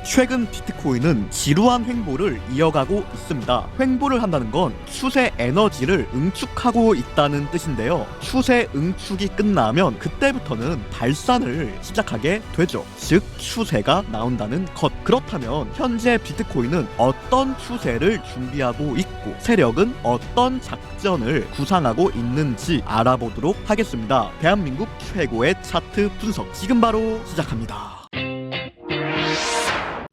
최근 비트코인은 지루한 횡보를 이어가고 있습니다. 횡보를 한다는 건 추세 에너지를 응축하고 있다는 뜻인데요. 추세 응축이 끝나면 그때부터는 발산을 시작하게 되죠. 즉 추세가 나온다는 것. 그렇다면 현재 비트코인은 어떤 추세를 준비하고 있고 세력은 어떤 작전을 구상하고 있는지 알아보도록 하겠습니다. 대한민국 최고의 차트 분석 지금 바로 시작합니다.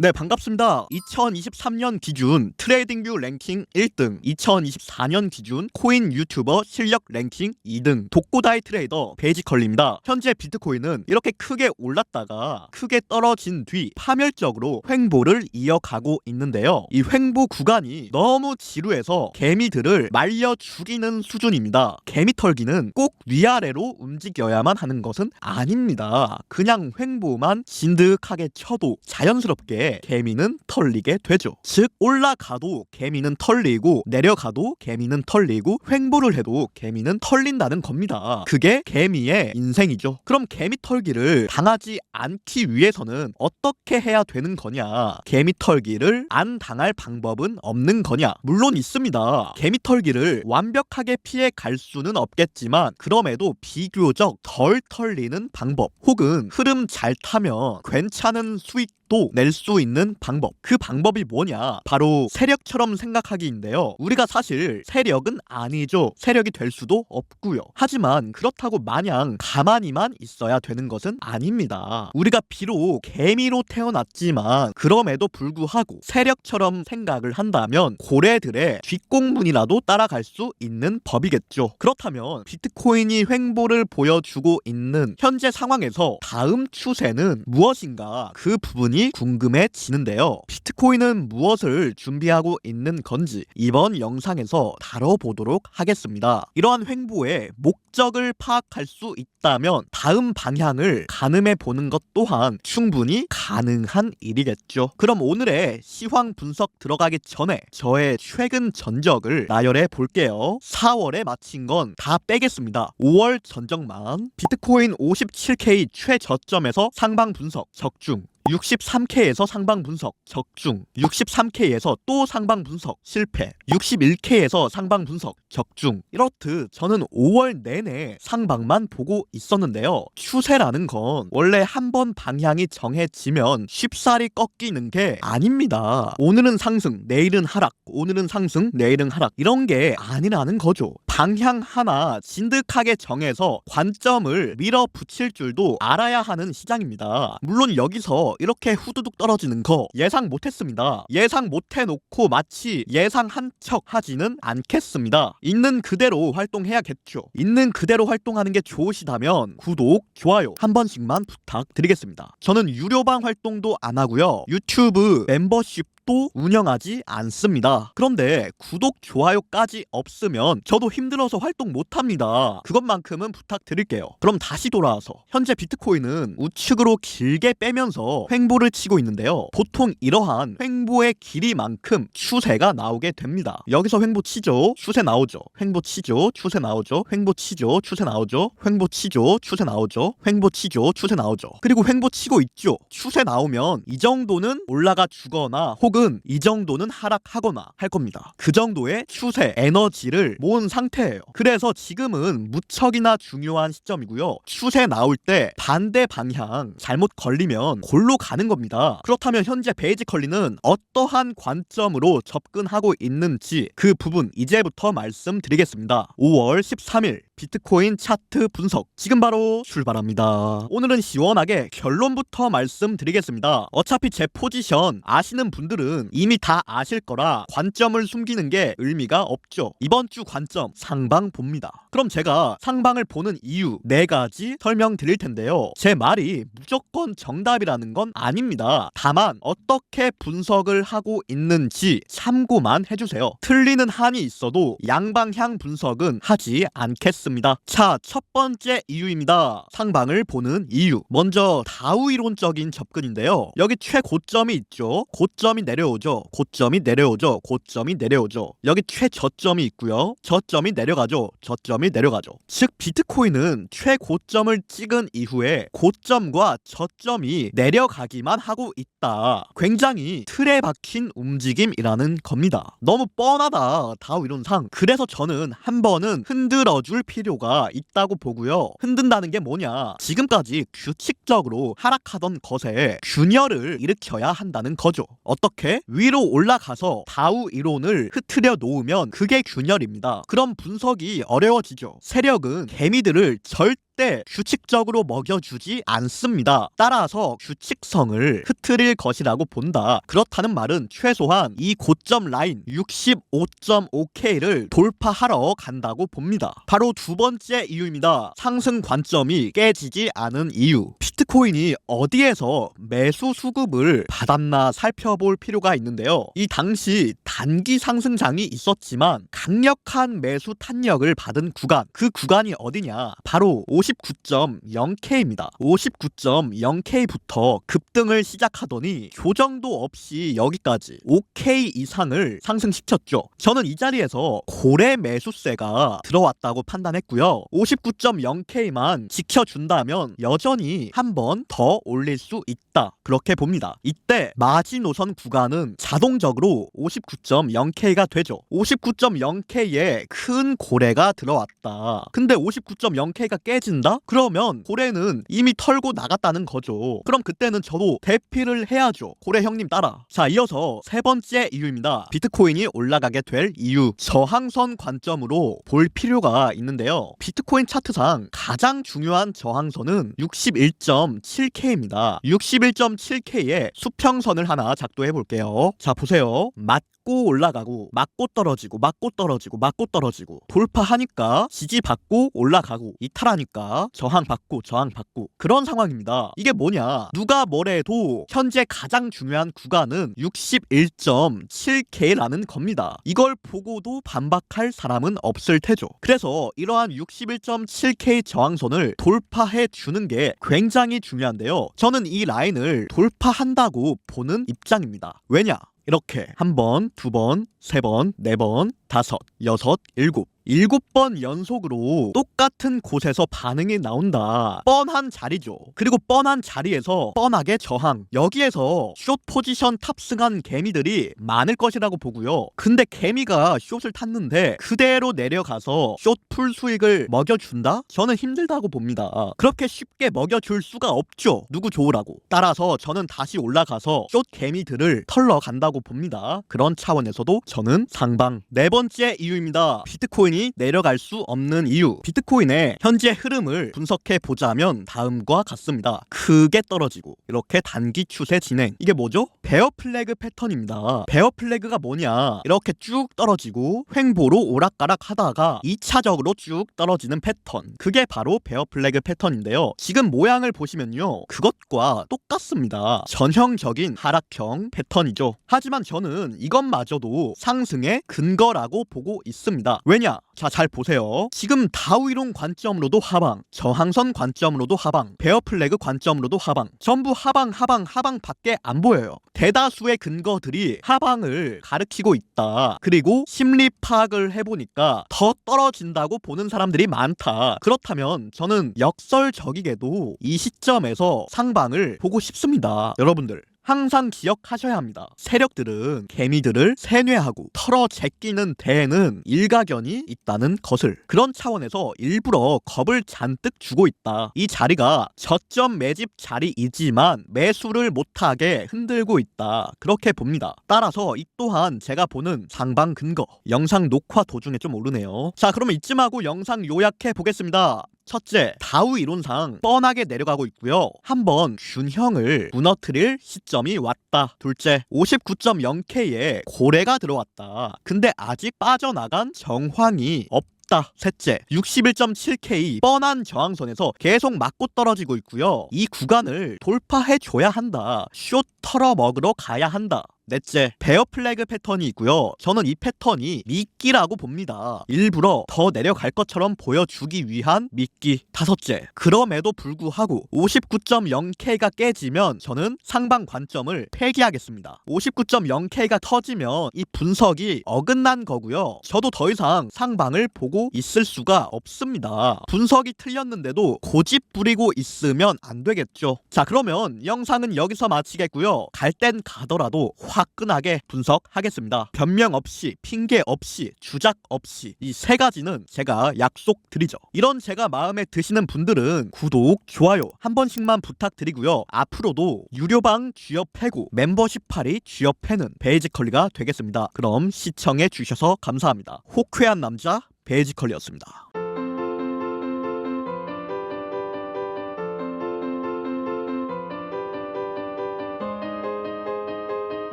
네, 반갑습니다. 2023년 기준 트레이딩뷰 랭킹 1등, 2024년 기준 코인 유튜버 실력 랭킹 2등, 독고다이 트레이더 베이지컬리입니다. 현재 비트코인은 이렇게 크게 올랐다가 크게 떨어진 뒤 파멸적으로 횡보를 이어가고 있는데요. 이 횡보 구간이 너무 지루해서 개미들을 말려 죽이는 수준입니다. 개미 털기는 꼭 위아래로 움직여야만 하는 것은 아닙니다. 그냥 횡보만 진득하게 쳐도 자연스럽게 개미는 털리게 되죠. 즉 올라가도 개미는 털리고 내려가도 개미는 털리고 횡보를 해도 개미는 털린다는 겁니다. 그게 개미의 인생이죠. 그럼 개미 털기를 당하지 않기 위해서는 어떻게 해야 되는 거냐? 개미 털기를 안 당할 방법은 없는 거냐? 물론 있습니다. 개미 털기를 완벽하게 피해 갈 수는 없겠지만 그럼에도 비교적 덜 털리는 방법 혹은 흐름 잘 타면 괜찮은 수익도 낼 수 있는 방법. 그 방법이 뭐냐? 바로 세력처럼 생각하기인데요. 우리가 사실 세력은 아니죠. 세력이 될 수도 없고요. 하지만 그렇다고 마냥 가만히만 있어야 되는 것은 아닙니다. 우리가 비록 개미로 태어났지만 그럼에도 불구하고 세력처럼 생각을 한다면 고래들의 뒷공문이라도 따라갈 수 있는 법이겠죠. 그렇다면 비트코인이 횡보를 보여주고 있는 현재 상황에서 다음 추세는 무엇인가? 그 부분이 궁금해지는데요. 비트코인은 무엇을 준비하고 있는 건지 이번 영상에서 다뤄보도록 하겠습니다. 이러한 횡보의 목적을 파악할 수 있다면 다음 방향을 가늠해 보는 것 또한 충분히 가능한 일이겠죠. 그럼 오늘의 시황 분석 들어가기 전에 저의 최근 전적을 나열해 볼게요. 4월에 마친 건 다 빼겠습니다. 5월 전적만. 비트코인 57K 최저점에서 상방 분석 적중, 63K에서 상방 분석 적중, 63K에서 또 상방 분석 실패, 61K에서 상방 분석 적중. 이렇듯 저는 5월 내내 상방만 보고 있었는데요. 추세라는 건 원래 한 번 방향이 정해지면 쉽사리 꺾이는 게 아닙니다. 오늘은 상승, 내일은 하락, 오늘은 상승, 내일은 하락, 이런 게 아니라는 거죠. 방향 하나 진득하게 정해서 관점을 밀어붙일 줄도 알아야 하는 시장입니다. 물론 여기서 이렇게 후두둑 떨어지는 거 예상 못했습니다. 예상 못해놓고 마치 예상한 척 하지는 않겠습니다. 있는 그대로 활동해야겠죠. 있는 그대로 활동하는 게 좋으시다면 구독, 좋아요 한 번씩만 부탁드리겠습니다. 저는 유료방 활동도 안 하고요. 유튜브 멤버십 또 운영하지 않습니다. 그런데 구독, 좋아요까지 없으면 저도 힘들어서 활동 못합니다. 그것만큼은 부탁드릴게요. 그럼 다시 돌아와서 현재 비트코인은 우측으로 길게 빼면서 횡보를 치고 있는데요. 보통 이러한 횡보의 길이만큼 추세가 나오게 됩니다. 여기서 횡보 치죠. 추세 나오죠. 횡보 치죠. 추세 나오죠. 횡보 치죠. 추세 나오죠. 횡보 치죠. 추세 나오죠. 횡보 치죠. 추세 나오죠. 그리고 횡보 치고 있죠. 추세 나오면 이 정도는 올라가 주거나 혹은 이 정도는 하락하거나 할 겁니다. 그 정도의 추세 에너지를 모은 상태예요. 그래서 지금은 무척이나 중요한 시점이고요. 추세 나올 때 반대 방향 잘못 걸리면 골로 가는 겁니다. 그렇다면 현재 베이지컬리는 어떠한 관점으로 접근하고 있는지 그 부분 이제부터 말씀드리겠습니다. 5월 13일 비트코인 차트 분석 지금 바로 출발합니다. 오늘은 시원하게 결론부터 말씀드리겠습니다. 어차피 제 포지션 아시는 분들은 이미 다 아실 거라 관점을 숨기는 게 의미가 없죠. 이번 주 관점 상방 봅니다. 그럼 제가 상방을 보는 이유 4가지 설명드릴 텐데요. 제 말이 무조건 정답이라는 건 아닙니다. 다만 어떻게 분석을 하고 있는지 참고만 해주세요. 틀리는 한이 있어도 양방향 분석은 하지 않겠습니다. 보겠습니다. 자, 첫 번째 이유입니다. 상방을 보는 이유. 먼저 다우 이론적인 접근인데요. 여기 최고점이 있죠. 고점이 내려오죠. 고점이 내려오죠. 고점이 내려오죠. 여기 최저점이 있고요. 저점이 내려가죠. 저점이 내려가죠. 즉 비트코인은 최고점을 찍은 이후에 고점과 저점이 내려가기만 하고 있다. 굉장히 틀에 박힌 움직임이라는 겁니다. 너무 뻔하다. 다우 이론상. 그래서 저는 한 번은 흔들어줄 필요가 있다고 보고요. 흔든다는 게 뭐냐? 지금까지 규칙적으로 하락하던 것에 균열을 일으켜야 한다는 거죠. 어떻게? 위로 올라가서 다우 이론을 흐트려 놓으면 그게 균열입니다. 그럼 분석이 어려워지죠. 세력은 개미들을 절대 규칙적으로 먹여주지 않습니다. 따라서 규칙성을 흐트릴 것이라고 본다. 그렇다는 말은 최소한 이 고점 라인 65.5K를 돌파하러 간다고 봅니다. 바로 두 번째 이유입니다. 상승 관점이 깨지지 않은 이유. 비트코인이 어디에서 매수 수급을 받았나 살펴볼 필요가 있는데요. 이 당시 단기 상승장이 있었지만 강력한 매수 탄력을 받은 구간, 그 구간이 어디냐? 바로 59.0K입니다. 59.0K부터 급등을 시작하더니 조정도 없이 여기까지 5K 이상을 상승시켰죠. 저는 이 자리에서 고래 매수세가 들어왔다고 판단했고요. 59.0K만 지켜준다면 여전히 한 번 더 올릴 수 있다. 그렇게 봅니다. 이때 마지노선 구간은 자동적으로 59.0K가 되죠. 59.0K에 큰 고래가 들어왔다. 근데 59.0K가 깨진다? 그러면 고래는 이미 털고 나갔다는 거죠. 그럼 그때는 저도 대피를 해야죠. 고래 형님 따라. 자, 이어서 세 번째 이유입니다. 비트코인이 올라가게 될 이유. 저항선 관점으로 볼 필요가 있는데요. 비트코인 차트상 가장 중요한 저항선은 61.7K입니다. 61.7K의 수평선을 하나 작도해 볼게요. 자, 보세요. 맞고 올라가고 맞고 떨어지고 맞고 떨어지고 맞고 떨어지고 돌파하니까 지지받고 올라가고 이탈하니까 저항받고 저항받고 그런 상황입니다. 이게 뭐냐? 누가 뭐래도 현재 가장 중요한 구간은 61.7K라는 겁니다. 이걸 보고도 반박할 사람은 없을 테죠. 그래서 이러한 61.7K 저항선을 돌파해 주는 게 굉장히 중요한데요. 저는 이 라인을 돌파한다고 보는 입장입니다. 왜냐? 이렇게 한 번, 두 번, 세 번, 네 번, 다섯, 여섯, 일곱 7번 연속으로 똑같은 곳에서 반응이 나온다. 뻔한 자리죠. 그리고 뻔한 자리에서 뻔하게 저항. 여기에서 숏 포지션 탑승한 개미들이 많을 것이라고 보고요. 근데 개미가 숏을 탔는데 그대로 내려가서 숏 풀 수익을 먹여준다? 저는 힘들다고 봅니다. 그렇게 쉽게 먹여줄 수가 없죠. 누구 좋으라고. 따라서 저는 다시 올라가서 숏 개미들을 털러 간다고 봅니다. 그런 차원에서도 저는 상방. 네 번째 이유입니다. 비트코인이 내려갈 수 없는 이유. 비트코인의 현재 흐름을 분석해 보자면 다음과 같습니다. 크게 떨어지고 이렇게 단기 추세 진행. 이게 뭐죠? 베어 플래그 패턴입니다. 베어 플래그가 뭐냐? 이렇게 쭉 떨어지고 횡보로 오락가락 하다가 2차적으로 쭉 떨어지는 패턴. 그게 바로 베어 플래그 패턴인데요. 지금 모양을 보시면요. 그것과 똑같습니다. 전형적인 하락형 패턴이죠. 하지만 저는 이것마저도 상승의 근거라고 보고 있습니다. 왜냐? 자, 잘 보세요. 지금 다우 이론 관점으로도 하방, 저항선 관점으로도 하방, 베어 플래그 관점으로도 하방. 전부 하방, 하방, 하방 밖에 안 보여요. 대다수의 근거들이 하방을 가리키고 있다. 그리고 심리 파악을 해보니까 더 떨어진다고 보는 사람들이 많다. 그렇다면 저는 역설적이게도 이 시점에서 상방을 보고 싶습니다. 여러분들. 항상 기억하셔야 합니다. 세력들은 개미들을 세뇌하고 털어 제끼는 데에는 일가견이 있다는 것을. 그런 차원에서 일부러 겁을 잔뜩 주고 있다. 이 자리가 저점 매집 자리이지만 매수를 못하게 흔들고 있다. 그렇게 봅니다. 따라서 이 또한 제가 보는 상방 근거. 영상 녹화 도중에 좀 오르네요. 자, 그러면 이쯤하고 영상 요약해 보겠습니다. 첫째, 다우 이론상 뻔하게 내려가고 있고요. 한번 균형을 무너뜨릴 시점이 왔다. 둘째, 59.0K에 고래가 들어왔다. 근데 아직 빠져나간 정황이 없다. 셋째, 61.7K 뻔한 저항선에서 계속 맞고 떨어지고 있고요. 이 구간을 돌파해줘야 한다. 숏 털어 먹으러 가야 한다. 넷째, 베어 플래그 패턴이 있고요. 저는 이 패턴이 미끼라고 봅니다. 일부러 더 내려갈 것처럼 보여주기 위한 미끼. 다섯째, 그럼에도 불구하고 59.0K가 깨지면 저는 상방 관점을 폐기하겠습니다. 59.0K가 터지면 이 분석이 어긋난 거고요. 저도 더 이상 상방을 보고 있을 수가 없습니다. 분석이 틀렸는데도 고집 부리고 있으면 안 되겠죠. 자, 그러면 영상은 여기서 마치겠고요. 갈 땐 가더라도 화끈하게 분석하겠습니다. 변명 없이, 핑계 없이, 주작 없이 이 세 가지는 제가 약속드리죠. 이런 제가 마음에 드시는 분들은 구독, 좋아요 한 번씩만 부탁드리고요. 앞으로도 유료방 쥐어패고 멤버십 팔이 쥐어패는 베이지컬리가 되겠습니다. 그럼 시청해 주셔서 감사합니다. 호쾌한 남자 베이지컬리였습니다.